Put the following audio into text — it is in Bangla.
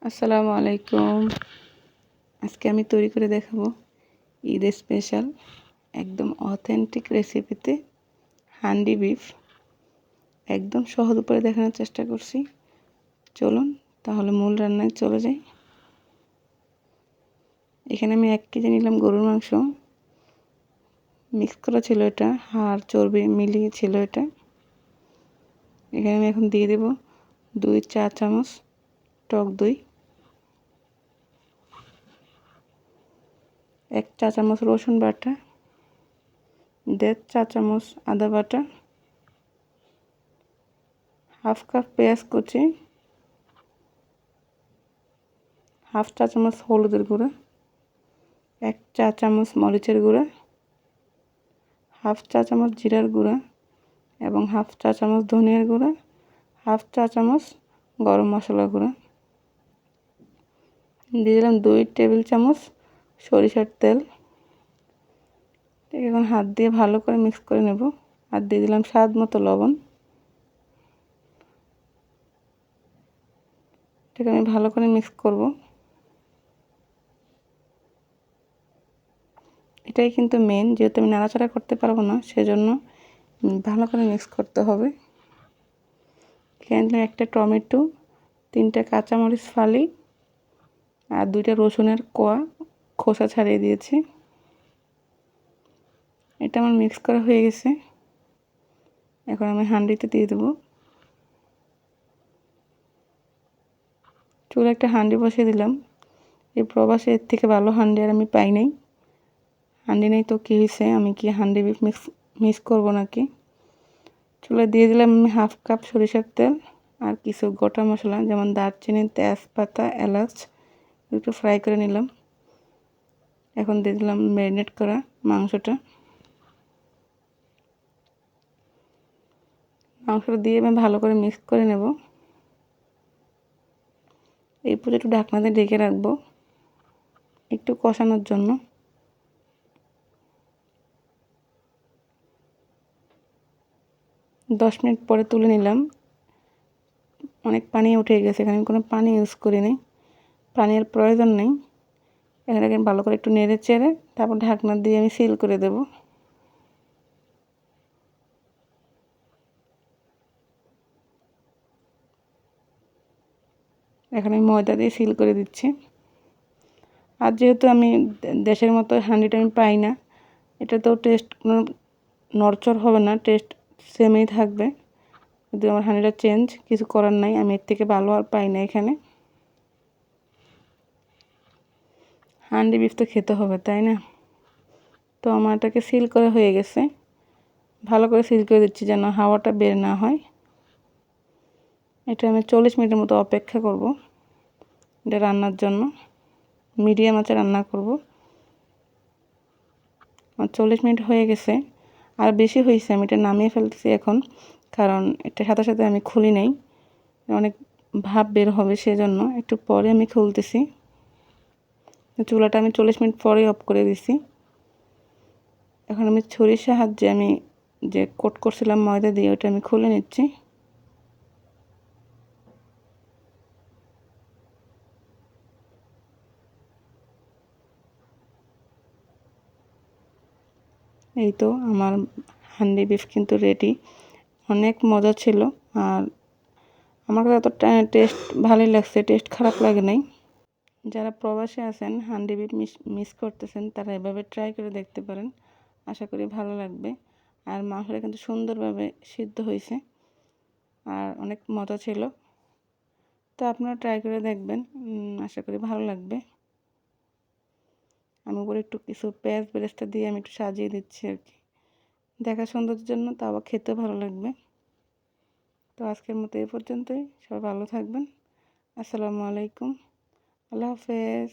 আসসালামু আলাইকুম। আজকে আমি তৈরি করে দেখাবো ঈদ স্পেশাল একদম অথেন্টিক রেসিপিতে হান্ডি বিফ। একদম সহজ উপায়ে দেখানোর চেষ্টা করছি। চলুন তাহলে মূল রান্নায় চলে যাই। এখানে আমি 1 কেজি নিলাম গরুর মাংস। মিক্স করা ছিল এটা, হাড় চর্বি মিলিয়ে ছিল এটা। এখানে আমি এখন দিয়ে দেব 2 চা চামচ টক দই, 1 চা চামচ রসুন বাটা, 1.5 চা চামচ আদা বাটা, হাফ কাপ পেঁয়াজ কুচি, হাফ চা চামচ হলুদের গুঁড়া, 1 চা চামচ মরিচের গুঁড়া, হাফ চা চামচ জিরার গুঁড়া এবং হাফ চা চামচ ধনিয়ার গুঁড়া, হাফ চা চামচ গরম মশলা গুঁড়া। দিয়ে দিলাম 2 টেবিল চামচ সরিষার তেল। এখন হাত দিয়ে ভালো করে মিক্স করে নেব। আর দিয়ে দিলাম স্বাদ মতো লবণ। এটাকে আমি ভালো করে মিক্স করব। এটাই কিন্তু মেন, যেহেতু আমি নাড়াচাড়া করতে পারবো না, সেজন্য ভালো করে মিক্স করতে হবে। এখানে একটা টমেটো, 3টা কাঁচামরিচ ফালি আর 2টা রসুনের কোয়া খোসা ছাড়িয়ে দিয়েছি। এটা আমার মিক্স করা হয়ে গেছে। এখন আমি হাঁড়িতে দিয়ে দেবো। চুলে একটা হাঁড়ি বসিয়ে দিলাম। এই প্রবাসে এর থেকে ভালো হাঁড়ি আর আমি পাই নাই। হাঁড়ি নেই তো কী হয়েছে, আমি কি হাঁড়ি বিফ মিক্স করবো নাকি। চুলে দিয়ে দিলাম আমি হাফ কাপ সরিষার তেল আর কিছু গোটা মশলা যেমন দারচিনি, তেজপাতা, এলাচ একটু ফ্রাই করে নিলাম। এখন দিয়ে দিলাম ম্যারিনেট করা মাংসটা। মাংসটা দিয়ে আমি ভালো করে মিক্স করে নেব। এরপর একটু ঢাকনা দিয়ে ঢেকে রাখবো একটু কষানোর জন্য। দশ মিনিট পরে তুলে নিলাম। অনেক পানি উঠে গেছে, এখানে আমি কোনো পানি ইউজ করিনি, পানির প্রয়োজন নেই। এখানে ভালো করে একটু নেড়ে চেড়ে তারপর ঢাকনা দিয়ে আমি সিল করে দেব। এখন আমি ময়দা দিয়ে সিল করে দিচ্ছি। আর যেহেতু আমি দেশের মতো হাঁড়িটা আমি পাই না, এটা তো টেস্ট কোনো নড়চড় হবে না, টেস্ট সেমই থাকবে। কিন্তু আমার হাঁড়িটা চেঞ্জ, কিছু করার নাই, আমি এর থেকে ভালো আর পাই না এখানে। হাঁড়ি বিফ তো খেতে হবে, তাই না? তো আমার এটাকে সিল করা হয়ে গেছে। ভালো করে সিল করে দিচ্ছি যেন হাওয়াটা বের না হয়। এটা আমি 40 মিনিটের মতো অপেক্ষা করব এটা রান্নার জন্য। মিডিয়াম আঁচে রান্না করব। আমার 40 মিনিট হয়ে গেছে, আর বেশি হয়েছে। আমি এটা নামিয়ে ফেলতেছি এখন, কারণ এটা সাথে সাথে আমি খুলি নাই, অনেক ভাপ বের হবে, সেজন্য একটু পরে আমি খুলতেছি। চুলাটা আমি 40 মিনিট পরে অফ করে দিছি। এখন আমি ছুরির সাহায্যে আমি যে কোট করছিলাম ময়দা দিয়ে, ওটা আমি খুলে নিচ্ছি। এই তো আমার হান্ডি বিফ কিন্তু রেডি। অনেক মজা ছিল, আর আমার কাছে তো টেস্ট ভালোই লাগছে, টেস্ট খারাপ লাগে নাই। যারা প্রবাসে আছেন, হান্ডি বিফ মিস করতেছেন, তারা এভাবে ট্রাই করে দেখতে পারেন। আশা করি ভালো লাগবে। আর মাংসটা কিন্তু সুন্দরভাবে সিদ্ধ হয়েছে আর অনেক মজা ছিল। তো আপনারা ট্রাই করে দেখবেন, আশা করি ভালো লাগবে। আমি উপরে একটু কিছু পেঁয়াজ বেরেস্তা দিয়ে আমি একটু সাজিয়ে দিচ্ছি আর কি, দেখা সৌন্দর্যের জন্য, তা আবার খেতে ভালো লাগবে। তো আজকের মতো এই পর্যন্তই। সবাই ভালো থাকবেন। আসসালামু আলাইকুম। আল্লাহ হাফেজ।